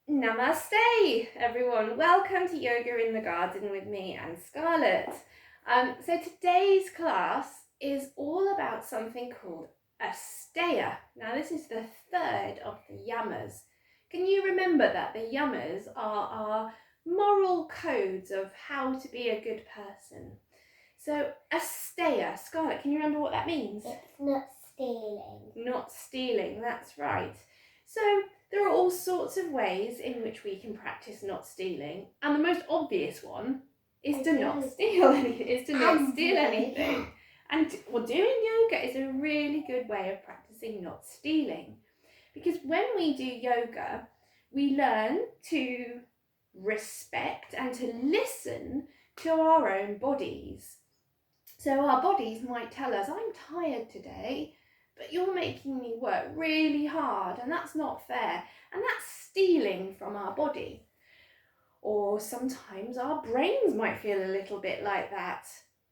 Namaste, everyone. Welcome to Yoga in the Garden with me and Scarlett. So today's class is all about something called Asteya. Now this is the third of the yamas. Can you remember that the yamas are our moral codes of how to be a good person? So Asteya, Scarlett, can you remember what that means? It's not stealing. Not stealing, that's right. So there are all sorts of ways in which we can practice not stealing, and the most obvious one is to not steal anything. And doing yoga is a really good way of practicing not stealing, because when we do yoga, we learn to respect and to listen to our own bodies. So our bodies might tell us, I'm tired today, but you're making me work really hard, and that's not fair, and that's stealing from our body. Or sometimes our brains might feel a little bit like that.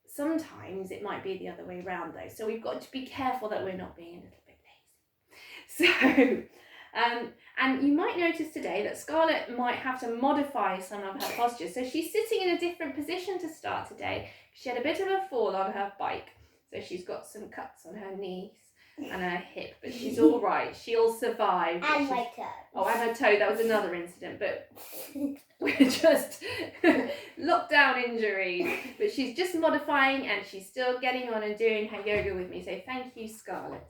Sometimes it might be the other way around though, so we've got to be careful that we're not being a little bit lazy. So, and you might notice today that Scarlett might have to modify some of her postures. So she's sitting in a different position to start today. She had a bit of a fall on her bike, so she's got some cuts on her knees and her hip, but she's all right. She'll survive. And my toe. Oh, and her toe. That was another incident, but we're just lockdown injuries. But she's just modifying, and she's still getting on and doing her yoga with me. So thank you, Scarlett.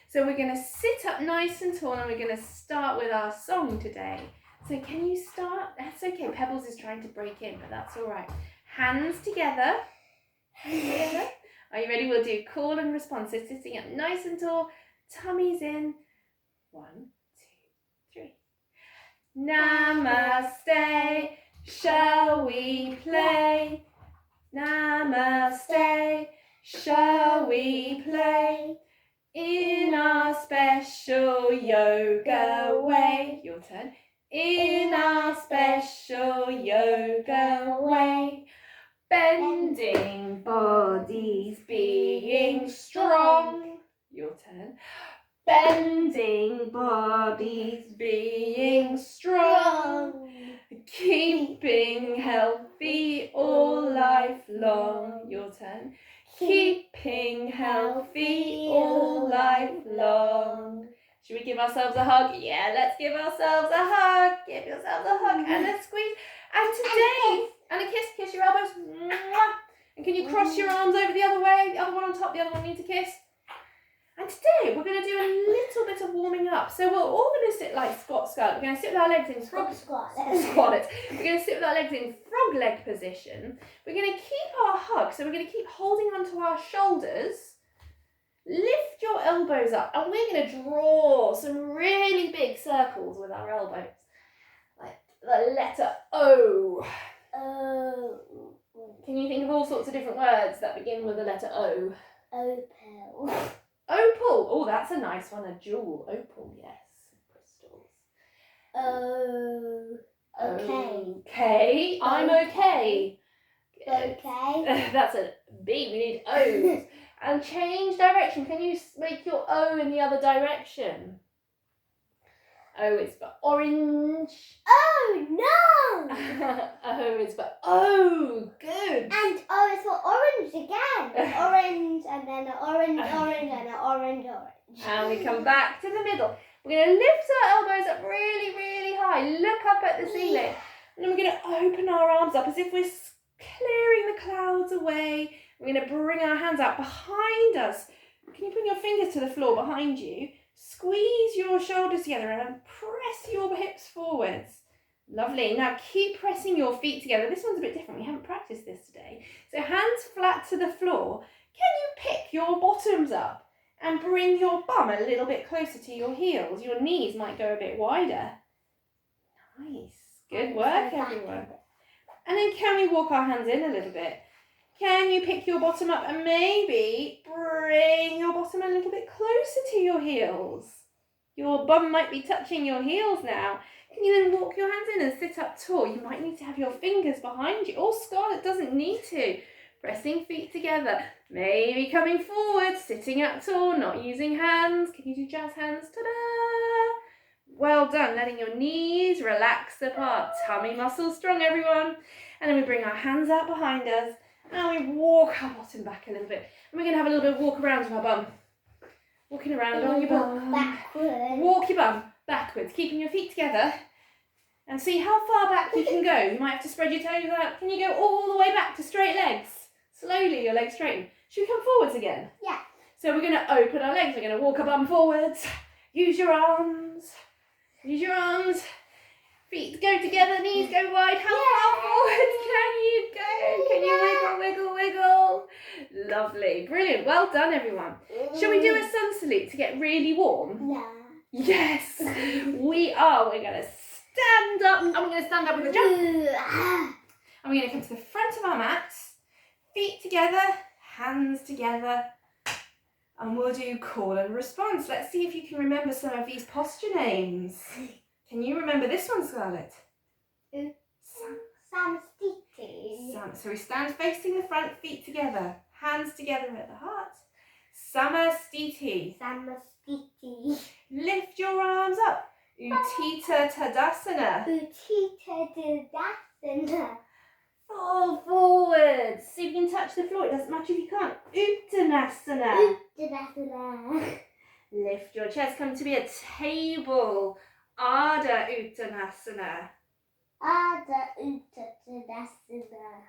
So we're going to sit up nice and tall, and we're going to start with our song today. So can you start? That's okay. Pebbles is trying to break in, but that's all right. Hands together. Hands together. Are you ready? We'll do call and response. So sitting up nice and tall, tummies in. 1, 2, 3. Namaste, shall we play? Namaste, shall we play? In our special yoga way. Your turn. In our special yoga way. Bending bodies, being strong. Your turn. Bending bodies, being strong. Keeping healthy all life long. Your turn. Keeping healthy all life long. Should we give ourselves a hug? Yeah, let's give ourselves a hug. Give yourselves a hug and a squeeze. And today, and a kiss your elbows. And can you cross your arms over the other way? The other one on top, the other one needs a kiss. And today we're going to do a little bit of warming up. So we're all going to sit like Scott. We're going to sit with our legs in frog squat. We're going to sit with our legs in frog leg position. We're going to keep our hug. So we're going to keep holding onto our shoulders. Lift your elbows up, and we're going to draw some really big circles with our elbows, like the letter O. Oh. Can you think of all sorts of different words that begin with the letter O? Opal. Opal. Oh, that's a nice one. A jewel. Opal, yes. Crystals. Oh. Okay. Okay. I'm okay. Okay. That's a B. We need O's. And change direction. Can you make your O in the other direction? O is for orange. Oh, no! O is for oh, good. And O is for orange again. Orange, and then an orange, and an orange. And we come back to the middle. We're going to lift our elbows up really, really high. Look up at the ceiling. And then we're going to open our arms up as if we're clearing the clouds away. We're going to bring our hands out behind us. Can you bring your fingers to the floor behind you? Squeeze your shoulders together and press your hips forwards. Lovely. Now keep pressing your feet together. This one's a bit different. We haven't practiced this today. So hands flat to the floor. Can you pick your bottoms up and bring your bum a little bit closer to your heels? Your knees might go a bit wider. Nice. Good work, everyone. And then can we walk our hands in a little bit? Can you pick your bottom up and maybe bring your bottom a little bit closer to your heels? Your bum might be touching your heels now. Can you then walk your hands in and sit up tall? You might need to have your fingers behind you. Or Scarlett doesn't need to. Pressing feet together. Maybe coming forward, sitting up tall, not using hands. Can you do jazz hands? Ta-da! Well done. Letting your knees relax apart. Tummy muscles strong, everyone. And then we bring our hands out behind us. And we walk our bottom back a little bit. And we're going to have a little bit of walk around with our bum. Walking around on your bum. Backwards. Walk your bum backwards, keeping your feet together. And see how far back you can go. You might have to spread your toes out. Can you go all the way back to straight legs? Slowly, your legs straighten. Should we come forwards again? Yeah. So we're going to open our legs. We're going to walk our bum forwards. Use your arms. Use your arms. Feet go together, knees go wide. How far forwards can you go? Can you wiggle, wiggle, wiggle? Lovely. Brilliant. Well done, everyone. Shall we do a sun salute to get really warm? Yeah. Yes, we are. We're going to stand up. And we're going to stand up with a jump. And we're going to come to the front of our mats. Feet together, hands together. And we'll do call and response. Let's see if you can remember some of these posture names. Can you remember this one, Scarlett? Samastiti. So we stand facing the front, feet together, hands together at the heart. Samastiti. Samastiti. Lift your arms up. Utthita Tadasana. Utthita Tadasana. Fall forward. See if you can touch the floor. It doesn't matter if you can't. Uttanasana. Uttanasana. Lift your chest. Come to be a table. Ardha Uttanasana. Ardha Uttanasana.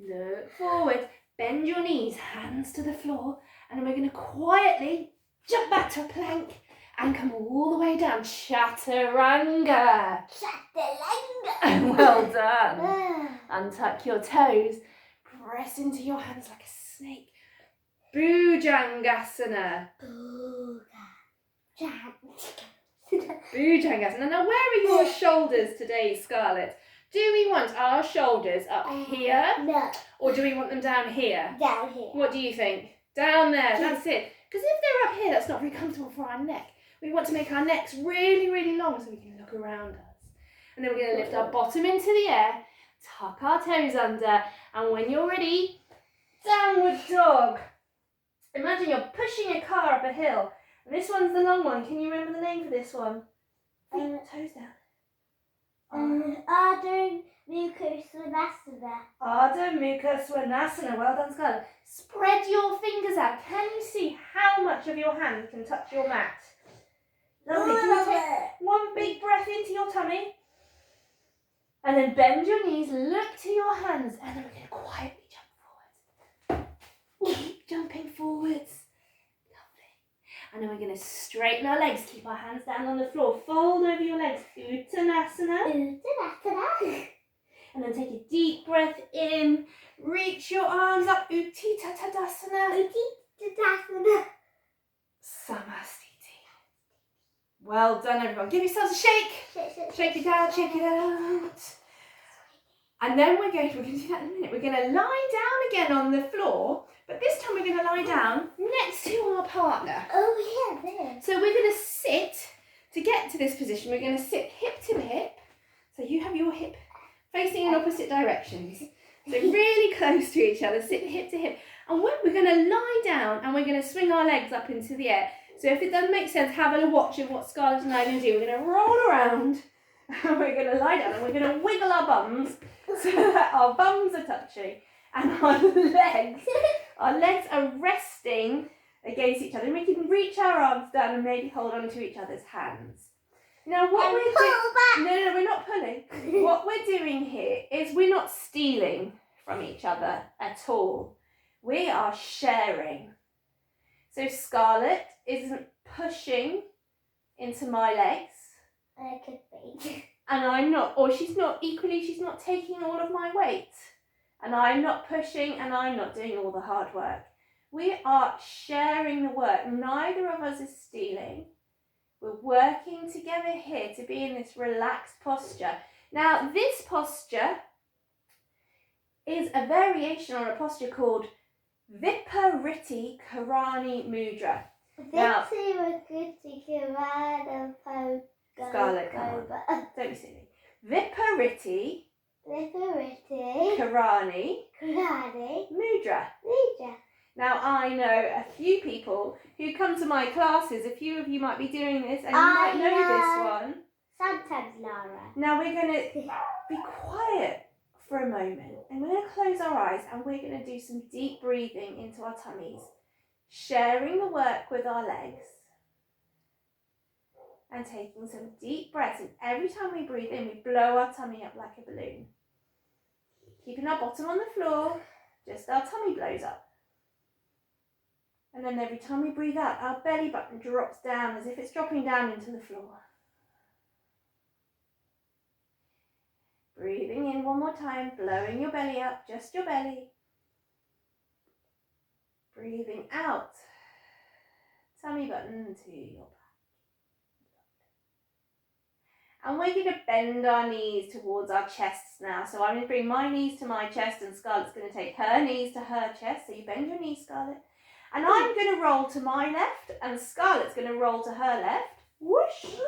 Look forward. Bend your knees. Hands to the floor. And then we're going to quietly jump back to a plank and come all the way down. Chaturanga. Chaturanga. Well done. Untuck your toes. Press into your hands like a snake. Bhujangasana. Bhujangasana. Now, where are your shoulders today, Scarlett? Do we want our shoulders up here? No. Or do we want them down here? Down here. What do you think? Down there. That's it. Because if they're up here, that's not very comfortable for our neck. We want to make our necks really, really long so we can look around us. And then we're going to lift our bottom into the air, tuck our toes under, and when you're ready, downward dog. Imagine you're pushing a car up a hill. And this one's the long one. Can you remember the name for this one? Toes down. Ardha Mukha Svanasana. Ardha Mukha Svanasana. Well done, Scarlett. Spread your fingers out. Can you see how much of your hand can touch your mat? Lovely. Can you take one big breath into your tummy? And then bend your knees, look to your hands, and then we're going to quietly jump forwards. Keep jumping forwards. Lovely. And then we're going to straighten our legs. Keep our hands down on the floor. Fold over your legs. Uttanasana. Uttanasana. And then take a deep breath in. Reach your arms up. Utthita Tadasana. Utthita Tadasana. Samastiti. Well done, everyone. Give yourselves a shake. Shake it out, shake it out. And then we're going to do that in a minute. We're going to lie down again on the floor, but this time we're going to lie down next to our partner. Oh, yeah, there. So we're going to sit, to get to this position, we're going to sit hip to hip. So you have your hip facing in opposite directions. So really close to each other, sit hip to hip. And we're going to lie down and we're going to swing our legs up into the air. So if it doesn't make sense, have a watch of what Scarlett and I are going to do. We're going to roll around and we're going to lie down and we're going to wiggle our bums so that our bums are touching and our legs are resting against each other. And we can reach our arms down and maybe hold on to each other's hands. Now what we're doing, no, we're not pulling. What we're doing here is we're not stealing from each other at all. We are sharing. So Scarlett isn't pushing into my legs. I could be. And I'm not, or she's not taking all of my weight. And I'm not pushing and I'm not doing all the hard work. We are sharing the work. Neither of us is stealing. We're working together here to be in this relaxed posture. Now, this posture is a variation on a posture called Vipariti Karani Mudra. Now, Scarlett, come on. Don't be silly. Vipariti Karani Mudra. Now, I know a few people who come to my classes, a few of you might be doing this and you might know this one. Sometimes, Lara. Now we're going to be quiet for a moment and we're going to close our eyes and we're going to do some deep breathing into our tummies, sharing the work with our legs and taking some deep breaths. And every time we breathe in, we blow our tummy up like a balloon. Keeping our bottom on the floor, just our tummy blows up. And then every time we breathe out, our belly button drops down as if it's dropping down into the floor. Breathing in one more time, blowing your belly up, just your belly. Breathing out, tummy button to your back. And we're going to bend our knees towards our chests now. So I'm going to bring my knees to my chest and Scarlett's going to take her knees to her chest. So you bend your knees, Scarlett. And I'm going to roll to my left and Scarlett's going to roll to her left. Whoosh!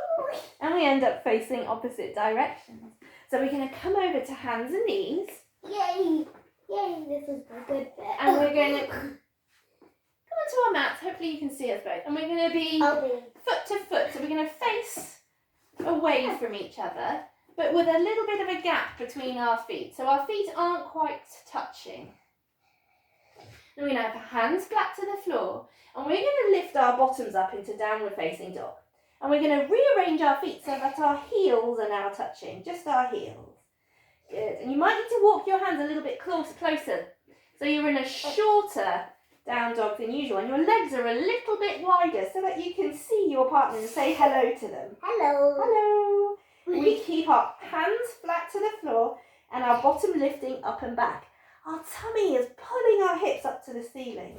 And we end up facing opposite directions. So we're going to come over to hands and knees. Yay! Yay, this is a good bit. And we're going to come onto our mats. Hopefully you can see us both. And we're going to be foot to foot. So we're going to face away from each other, but with a little bit of a gap between our feet. So our feet aren't quite touching. Then we're going to have hands flat to the floor. And we're going to lift our bottoms up into downward facing dog. And we're going to rearrange our feet so that our heels are now touching, just our heels. Good. And you might need to walk your hands a little bit closer. So you're in a shorter down dog than usual. And your legs are a little bit wider so that you can see your partner and say hello to them. Hello. Hello. We keep our hands flat to the floor and our bottom lifting up and back. Our tummy is pulling our hips up to the ceiling.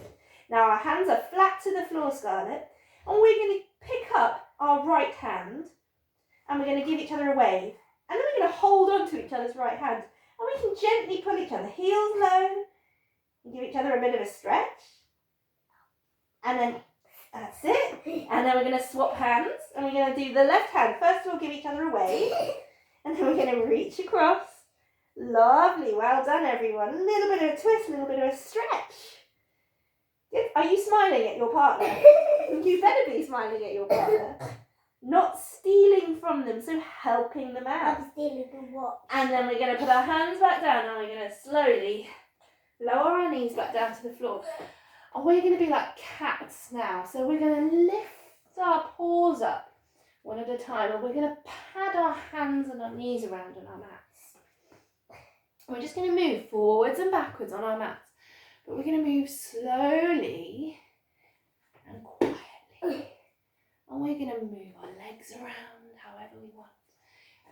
Now our hands are flat to the floor, Scarlett. And we're going to pick up our right hand and we're going to give each other a wave. And then we're going to hold on to each other's right hand. And we can gently pull each other heels low and give each other a bit of a stretch. And then that's it. And then we're going to swap hands and we're going to do the left hand. First we'll give each other a wave. And then we're going to reach across. Lovely. Well done, everyone. A little bit of a twist, a little bit of a stretch. Good. Are you smiling at your partner? You better be smiling at your partner. Not stealing from them, so helping them out. I'm stealing from what? And then we're going to put our hands back down and we're going to slowly lower our knees back down to the floor. And we're going to be like cats now. So we're going to lift our paws up one at a time and we're going to pad our hands and our knees around on our mats. We're just going to move forwards and backwards on our mats. But we're going to move slowly and quietly. And we're going to move our legs around however we want.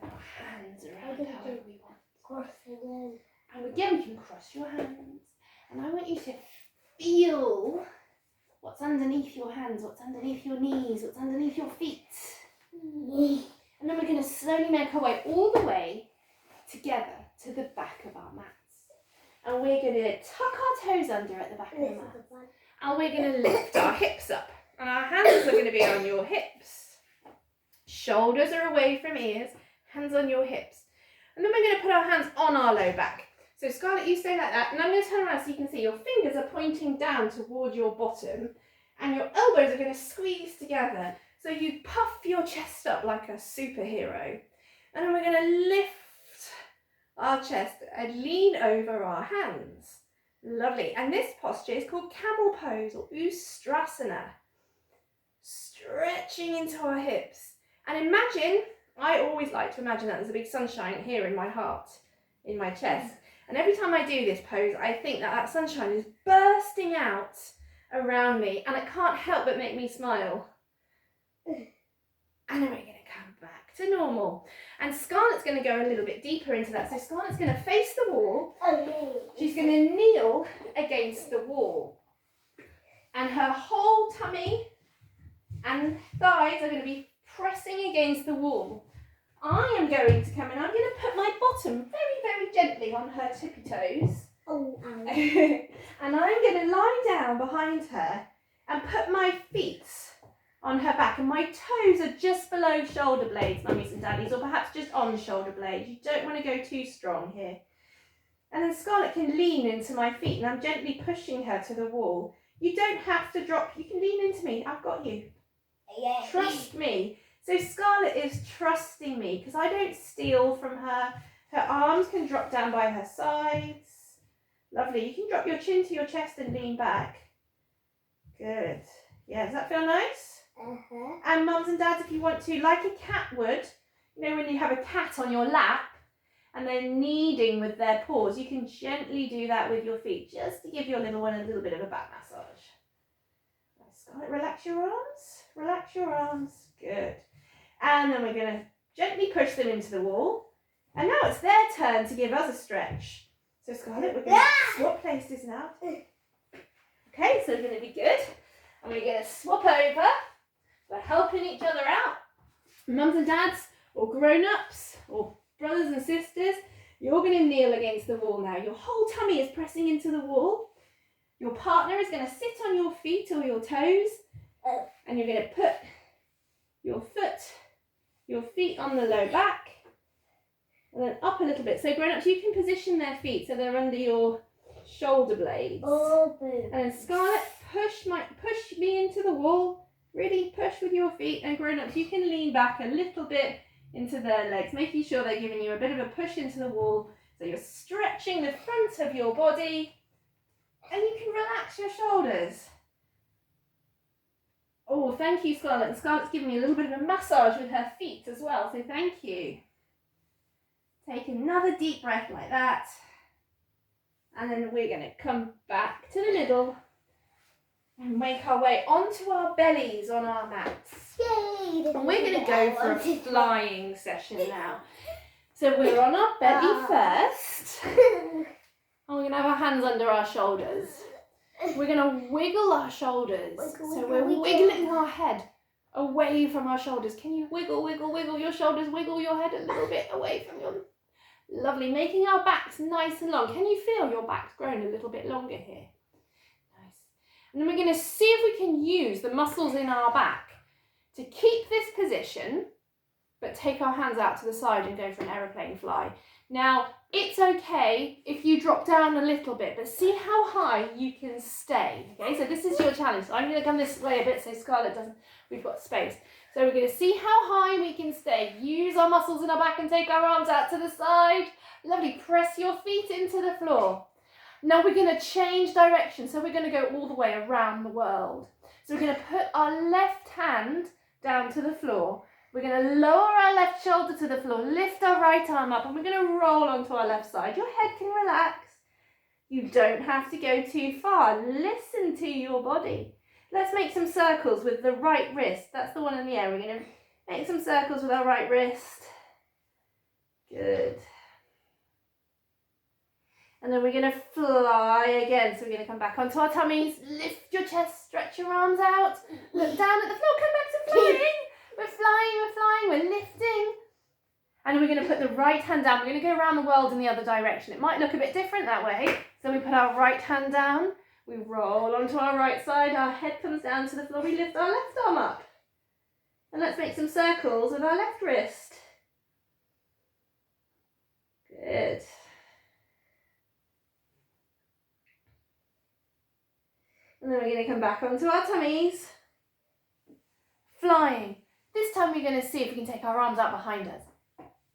And our hands around however we want. Crossing. And again, you can cross your hands. And I want you to feel what's underneath your hands, what's underneath your knees, what's underneath your feet. And then we're going to slowly make our way all the way together to the back of our mats. And we're going to tuck our toes under at the back of the mat. And we're going to lift our hips up. And our hands are going to be on your hips. Shoulders are away from ears. Hands on your hips. And then we're going to put our hands on our low back. So Scarlett, you stay like that. And I'm going to turn around so you can see your fingers are pointing down toward your bottom. And your elbows are going to squeeze together. So you puff your chest up like a superhero. And then we're going to lift our chest and lean over our hands. Lovely. And this posture is called camel pose or Ustrasana. Stretching into our hips. And imagine, I always like to imagine that there's a big sunshine here in my heart, in my chest. And every time I do this pose, I think that that sunshine is bursting out around me and it can't help but make me smile. And then we're going to come back to normal. And Scarlett's going to go a little bit deeper into that. So Scarlett's going to face the wall. She's going to kneel against the wall. And her whole tummy and thighs are going to be pressing against the wall. I am going to come in. I'm going to put my bottom very, very gently on her tippy toes. And I'm going to lie down behind her and put my feet on her back. And my toes are just below shoulder blades, mummies and daddies, or perhaps just on shoulder blades. You don't want to go too strong here. And then Scarlett can lean into my feet and I'm gently pushing her to the wall. You don't have to drop. You can lean into me. I've got you. Yeah. Trust me. So Scarlett is trusting me because I don't steal from her. Her arms can drop down by her sides. Lovely. You can drop your chin to your chest and lean back. Good. Yeah, does that feel nice? Uh-huh. And mums and dads, if you want to, like a cat would, you know when you have a cat on your lap and they're kneading with their paws, you can gently do that with your feet just to give your little one a little bit of a back massage. Scarlett, relax your arms. Relax your arms. Good. And then we're going to gently push them into the wall. And now it's their turn to give us a stretch. So Scarlett, we're going to swap places now. Okay, so we're going to be good. And we're going to swap over. We're helping each other out. Mums and dads, or grown-ups, or brothers and sisters, you're going to kneel against the wall now. Your whole tummy is pressing into the wall. Your partner is going to sit on your feet or your toes, and you're going to put your feet on the low back, and then up a little bit. So grown-ups, you can position their feet so they're under your shoulder blades. Oh, and then Scarlett, push me into the wall. Really push with your feet. And grown-ups, you can lean back a little bit into their legs, making sure they're giving you a bit of a push into the wall. So you're stretching the front of your body. And you can relax your shoulders. Oh, thank you, Scarlett. And Scarlett's giving me a little bit of a massage with her feet as well, so thank you. Take another deep breath like that. And then we're going to come back to the middle and make our way onto our bellies on our mats. Yay! And we're going to go for a flying session now. So we're on our belly first. And we're going to have our hands under our shoulders. We're going to wiggle our shoulders. So we're wiggling our head away from our shoulders. Can you wiggle your shoulders? Wiggle your head a little bit away from your... Lovely. Making our backs nice and long. Can you feel your back's grown a little bit longer here? Nice. And then we're going to see if we can use the muscles in our back to keep this position, but take our hands out to the side and go for an aeroplane fly. Now, it's okay if you drop down a little bit, but see how high you can stay. Okay, so this is your challenge. So I'm going to come this way a bit so Scarlett doesn't, we've got space. So we're going to see how high we can stay. Use our muscles in our back and take our arms out to the side. Lovely, press your feet into the floor. Now we're going to change direction. So we're going to go all the way around the world. So we're going to put our left hand down to the floor. We're going to lower our left shoulder to the floor, lift our right arm up, and we're going to roll onto our left side. Your head can relax. You don't have to go too far. Listen to your body. Let's make some circles with the right wrist. That's the one in the air. We're going to make some circles with our right wrist. Good. And then we're going to fly again. So we're going to come back onto our tummies. Lift your chest, stretch your arms out. Look down at the floor, come back to flying. We're flying, we're lifting. And we're going to put the right hand down. We're going to go around the world in the other direction. It might look a bit different that way. So we put our right hand down. We roll onto our right side. Our head comes down to the floor. We lift our left arm up. And let's make some circles with our left wrist. Good. And then we're going to come back onto our tummies. Flying. This time we're going to see if we can take our arms out behind us.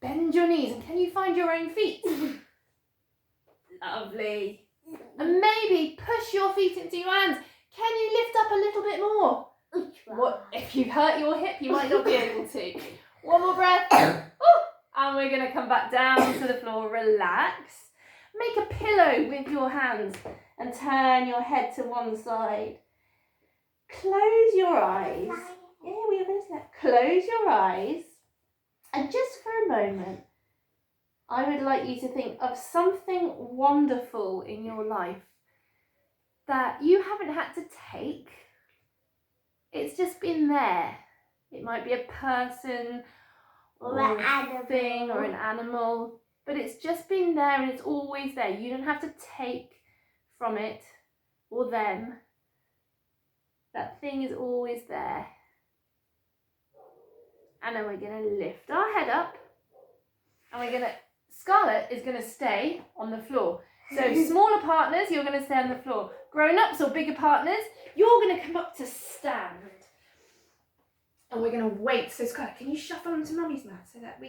Bend your knees, and can you find your own feet? Lovely. And maybe push your feet into your hands. Can you lift up a little bit more? What if you hurt your hip, you might not be able to. One more breath. And we're going to come back down to the floor. Relax. Make a pillow with your hands and turn your head to one side. Close your eyes. Yeah, we are going to snap. Close your eyes, and just for a moment, I would like you to think of something wonderful in your life that you haven't had to take. It's just been there. It might be a person or a thing or an animal, but it's just been there and it's always there. You don't have to take from it or them. That thing is always there. And then we're going to lift our head up, and Scarlett is going to stay on the floor. So smaller partners, you're going to stay on the floor. Grown-ups or bigger partners, you're going to come up to stand. And we're going to wait. So Scarlett, can you shuffle onto Mummy's mat so that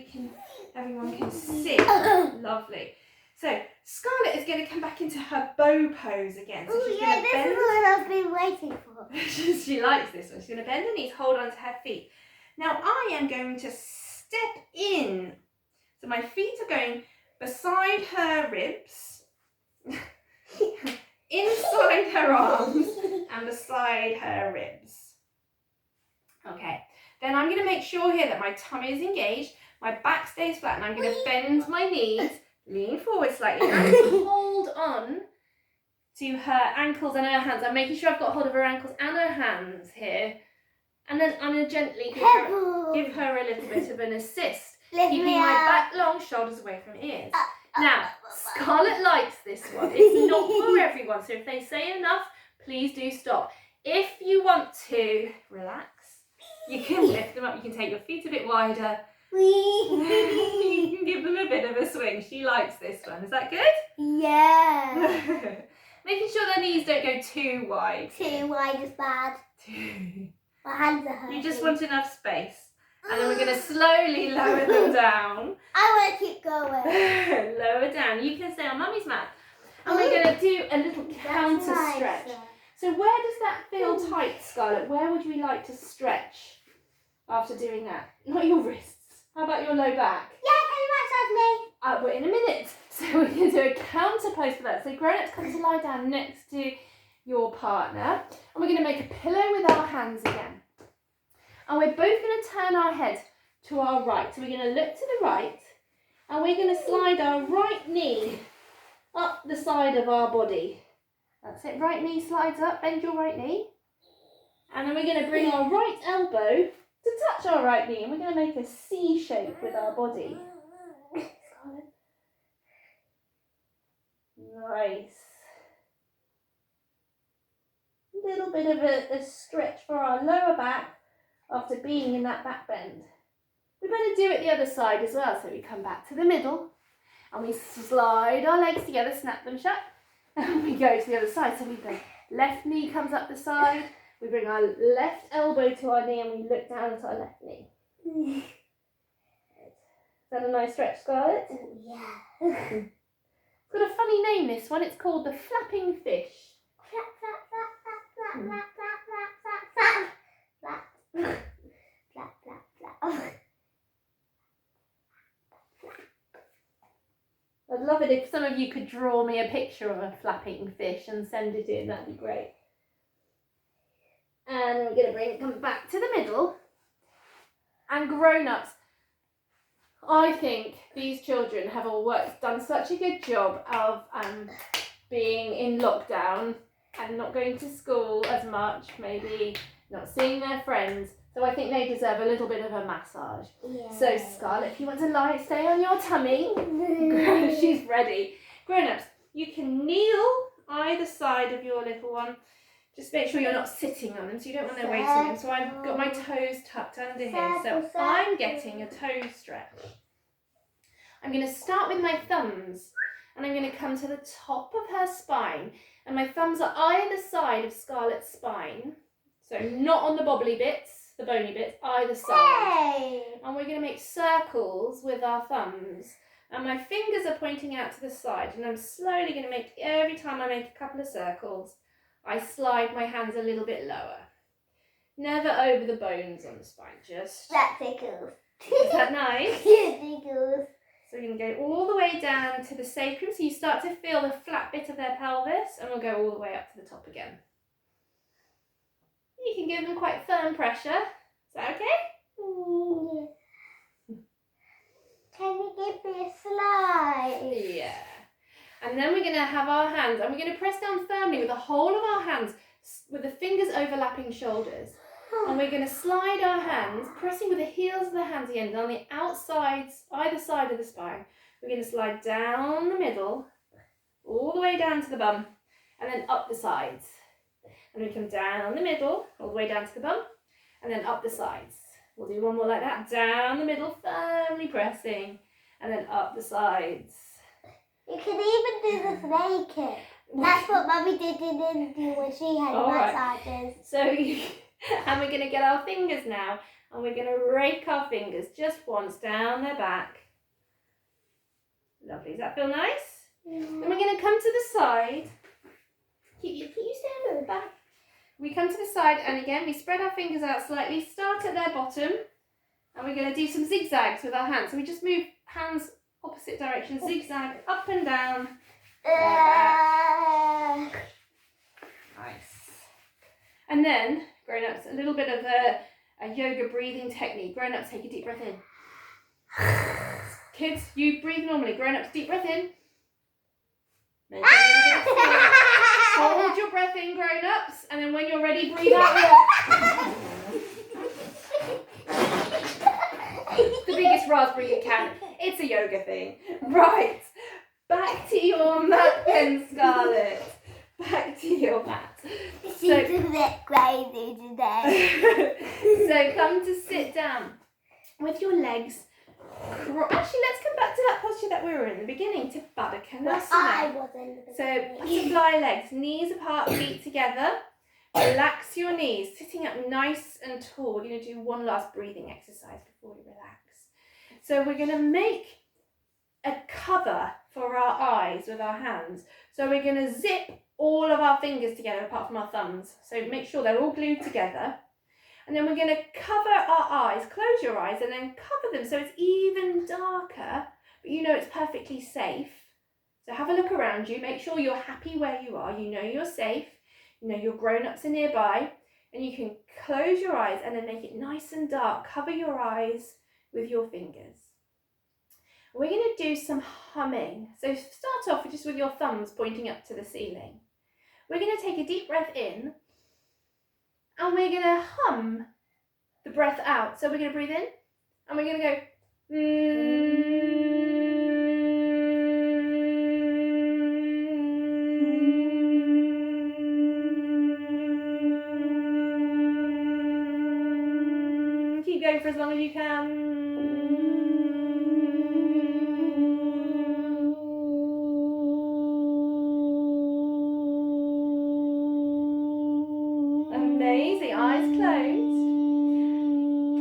everyone can see? Lovely. So Scarlett is going to come back into her bow pose again. So she's going to this bend. is what I've been waiting for. She likes this one. She's going to bend her knees, hold onto her feet. Now I am going to step in. So my feet are going beside her ribs, inside her arms, and beside her ribs. Okay. Then I'm going to make sure here that my tummy is engaged, my back stays flat, and I'm going to bend my knees, lean forward slightly, and hold on to her ankles and her hands. I'm making sure I've got hold of her ankles and her hands here. And then I'm going to gently give her a little bit of an assist, keeping my back long, shoulders away from ears. Now, Scarlett likes this one. It's not for everyone, so if they say enough, please do stop. If you want to relax, you can lift them up, you can take your feet a bit wider. You can give them a bit of a swing. She likes this one. Is that good? Yeah. Making sure their knees don't go too wide. Too wide is bad. My hands are hurting. You just want enough space. And then we're going to slowly lower them down. I want to keep going. Lower down. You can stay on Mummy's mat. And we're going to do a little counter stretch. So where does that feel tight, Scarlett? Where would we like to stretch after doing that? Not your wrists. How about your low back? Yeah, can you massage me? We're in a minute. So we're going to do a counter pose for that. So grown-ups come to lie down next to your partner. And we're going to make a pillow with our hands again. And we're both going to turn our head to our right. So we're going to look to the right. And we're going to slide our right knee up the side of our body. That's it. Right knee slides up. Bend your right knee. And then we're going to bring our right elbow to touch our right knee. And we're going to make a C shape with our body. Nice. A little bit of a stretch for our lower back after being in that back bend. We better do it the other side as well. So we come back to the middle and we slide our legs together, snap them shut, and we go to the other side. So the left knee comes up the side, we bring our left elbow to our knee and we look down at our left knee. Is that a nice stretch, Scarlett? Yeah. It's got a funny name, this one. It's called the flapping fish. Flap, flap, flap, flap, flap, flap, flap, flap, flap, flap, flap, flap, flap. I'd love it if some of you could draw me a picture of a flapping fish and send it in. That'd be great. And we're going to come back to the middle. And grown-ups, I think these children have all done such a good job of being in lockdown and not going to school as much, maybe not seeing their friends. So I think they deserve a little bit of a massage. Yeah. So Scarlett, if you want to stay on your tummy, she's ready. Grown-ups, you can kneel either side of your little one. Just make sure you're not sitting on them, so you don't want their weight on them. So I've got my toes tucked under here, so I'm getting a toe stretch. I'm going to start with my thumbs, and I'm going to come to the top of her spine, and my thumbs are either side of Scarlett's spine, so not on the bobbly bits, the bony bits, either side. Hey. And we're going to make circles with our thumbs, and my fingers are pointing out to the side, and I'm slowly going to make, every time I make a couple of circles, I slide my hands a little bit lower. Never over the bones on the spine, just... That tickles. Is that nice? It tickles. So we're going to go all the way down to the sacrum, so you start to feel the flat bit of their pelvis, and we'll go all the way up to the top again. You can give them quite firm pressure. Is that okay? Can you give me a slide? Yeah. And then we're going to have our hands, and we're going to press down firmly with the whole of our hands, with the fingers overlapping shoulders. And we're going to slide our hands, pressing with the heels of the hands again, on the outsides, either side of the spine. We're going to slide down the middle, all the way down to the bum, and then up the sides. And we come down the middle, all the way down to the bum, and then up the sides. We'll do one more like that. Down the middle, firmly pressing, and then up the sides. You can even do this naked. That's what Mummy did in India when she had massages. So, and we're going to get our fingers now And we're going to rake our fingers just once down their back. Lovely. Does that feel nice? Then we're going to come to the side. Keep you stand at the back. We come to the side, and again we spread our fingers out slightly, start at their bottom, and we're going to do some zigzags with our hands. So we just move hands opposite direction, zigzag up and down. Nice. And then, grown-ups, a little bit of a yoga breathing technique. Grown-ups, take a deep breath in. Kids, you breathe normally. Grown-ups, deep breath in. Make a little bit of space. Hold your breath in, grown-ups, and then when you're ready, breathe out. The biggest raspberry you can. It's a yoga thing. Right, back to your mat then, Scarlett. Back to your mat. She's a bit crazy today. So come to sit down with your legs. Actually, let's come back to that posture that we were in the beginning, to Baddha-Konasana. So butterfly legs, knees apart, feet together. Relax your knees, sitting up nice and tall. We're going to do one last breathing exercise before we relax. So we're going to make a cover for our eyes with our hands. So we're going to zip all of our fingers together apart from our thumbs. So make sure they're all glued together. And then we're going to cover our eyes, close your eyes, and then cover them so it's even darker, but you know it's perfectly safe. So have a look around you, make sure you're happy where you are, you know you're safe, you know your grown-ups are nearby, and you can close your eyes and then make it nice and dark. Cover your eyes with your fingers. We're going to do some humming. So start off just with your thumbs pointing up to the ceiling. We're going to take a deep breath in, and we're going to hum the breath out. So we're going to breathe in, and we're going to go Keep going for as long as you can. Amazing, eyes closed.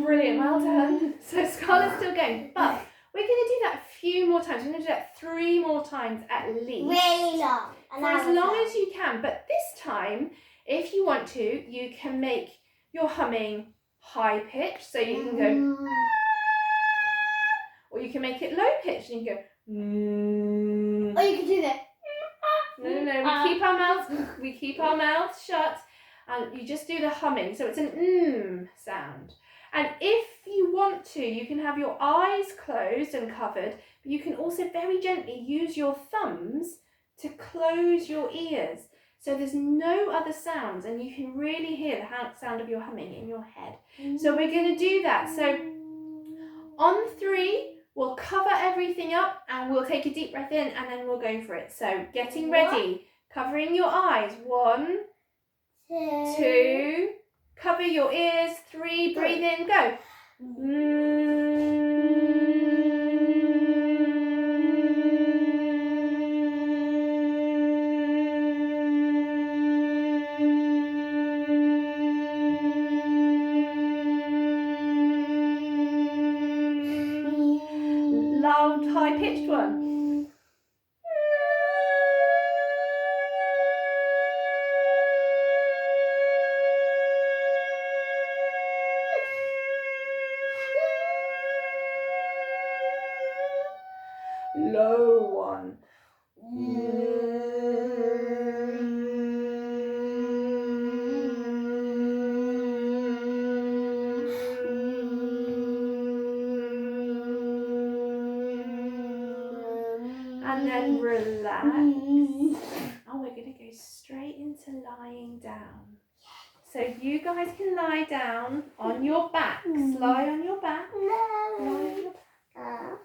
Brilliant, well done. So Scarlett's still going, but we're going to do that a few more times. We're going to do that 3 more times at least. Really long. For as long as you can. But this time, if you want to, you can make your humming high pitch. So you can go, or you can make it low pitch and you can go, or you can do that. No. We keep our mouths shut, and you just do the humming. So it's an sound. And if you want to, you can have your eyes closed and covered, but you can also very gently use your thumbs to close your ears. So there's no other sounds, and you can really hear the sound of your humming in your head. So we're going to do that. So on 3, we'll cover everything up, and we'll take a deep breath in, and then we'll go for it. So getting ready, covering your eyes. 1, 2, cover your ears. 3, breathe in, go. Loud, high-pitched one. Low one. And then relax. And we're going to go straight into lying down. So you guys can lie down on your backs. Lie on your back. Lie on your back.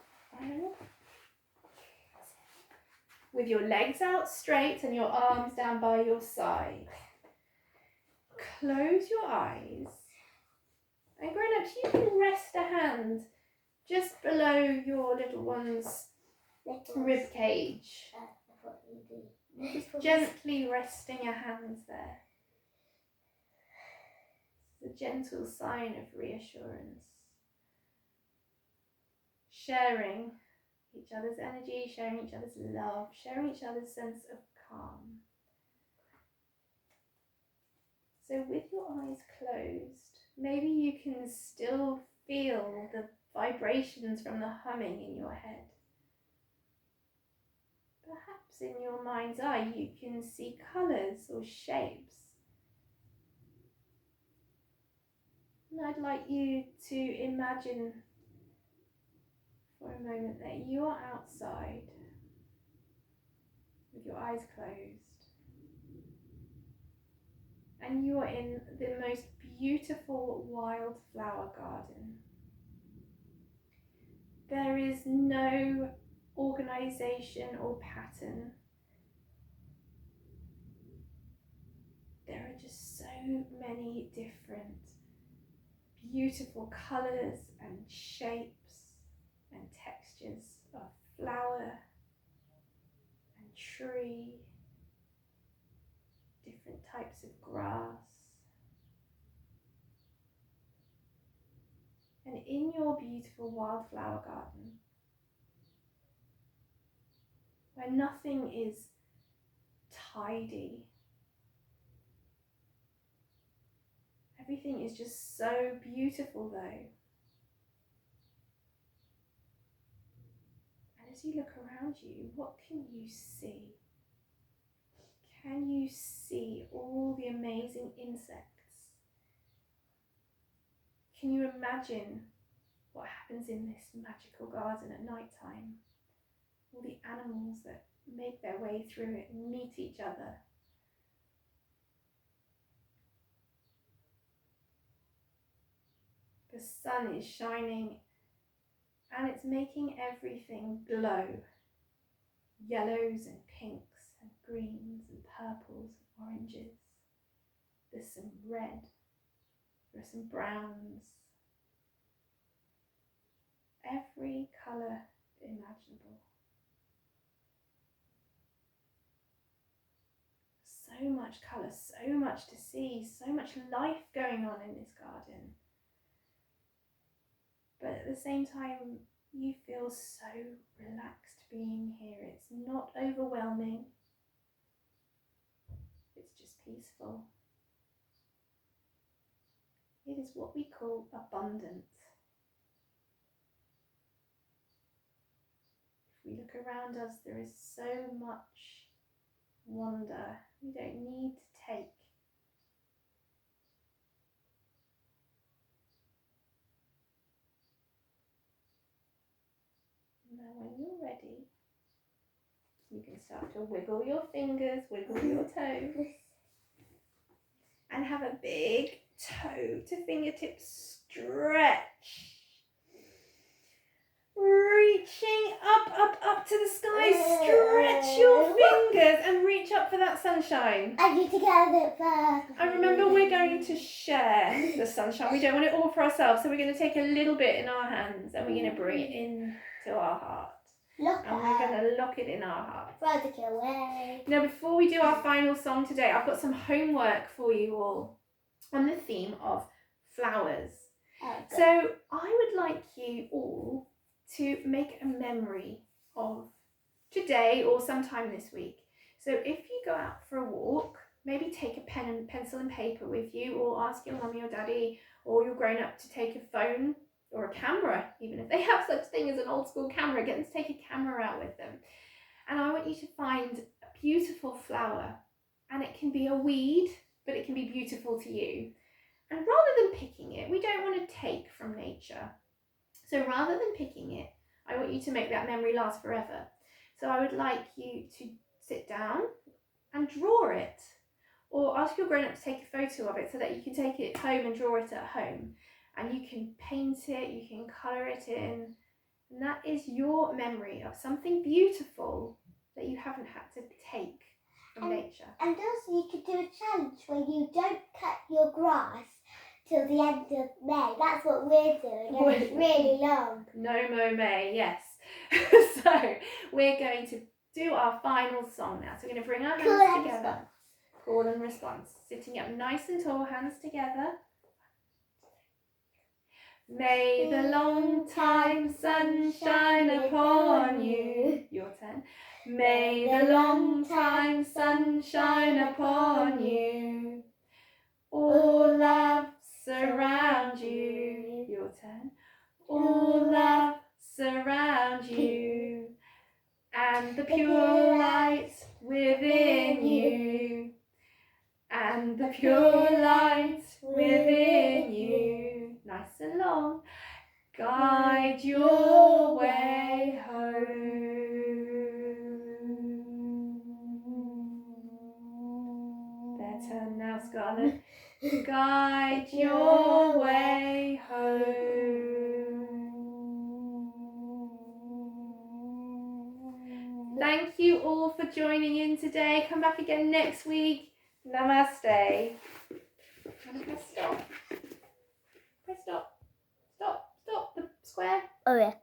With your legs out straight and your arms down by your side. Close your eyes. And grown-ups, you can rest a hand just below your little one's rib cage. Just gently resting your hands there. It's a gentle sign of reassurance. Sharing each other's energy, sharing each other's love, sharing each other's sense of calm. So with your eyes closed, maybe you can still feel the vibrations from the humming in your head. Perhaps in your mind's eye you can see colours or shapes. And I'd like you to imagine for a moment that you are outside with your eyes closed. And you are in the most beautiful wildflower garden. There is no organisation or pattern. There are just so many different beautiful colours and shapes and textures of flower and tree, different types of grass. And in your beautiful wildflower garden, where nothing is tidy, everything is just so beautiful though. And as you look around you, what can you see? Can you see all the amazing insects? Can you imagine what happens in this magical garden at night time? All the animals that make their way through it and meet each other. The sun is shining and it's making everything glow. Yellows and pinks and greens and purples and oranges. There's some red. There are some browns. Every colour imaginable. So much colour, so much to see, so much life going on in this garden. But at the same time, you feel so relaxed being here. It's not overwhelming. It's just peaceful. It is what we call abundant. If we look around us, there is so much wonder. We don't need to take. Now when you're ready, you can start to wiggle your fingers, wiggle your toes, and have a big toe to fingertip stretch. Reaching up to the sky, stretch your fingers and reach up for that sunshine. I need to get it first. And remember, we're going to share the sunshine. We don't want it all for ourselves, so we're going to take a little bit in our hands and we're going to bring it into our heart. And we're going to lock it in our heart. Throw it away. Now, before we do our final song today, I've got some homework for you all on the theme of flowers. So I would like you all to make a memory of today or sometime this week. So if you go out for a walk, maybe take a pen and pencil and paper with you, or ask your mummy or daddy or your grown up to take a phone or a camera, even if they have such thing as an old school camera, get them to take a camera out with them. And I want you to find a beautiful flower, and it can be a weed, but it can be beautiful to you. And rather than picking it, we don't want to take from nature. So rather than picking it, I want you to make that memory last forever. So I would like you to sit down and draw it, or ask your grown-up to take a photo of it so that you can take it home and draw it at home. And you can paint it, you can colour it in, and that is your memory of something beautiful that you haven't had to take from nature. And also you could do a challenge where you don't cut your grass till the end of May. That's what we're doing, and it's really long. No Mo May, yes. So we're going to do our final song now. So we're going to bring our hands together. Call and response. Sitting up nice and tall, hands together. May the long time sun shine upon you. Your turn. May the long time sun shine upon you. All love surround you. Your turn. All love surround you. And the pure light within you. And the pure light within you. Nice and long. Guide your way home. Their turn now, Scarlett. Guide your way home. Thank you all for joining in today. Come back again next week. Namaste. I'm gonna press stop. Press stop. Stop. Stop the square. Oh yeah.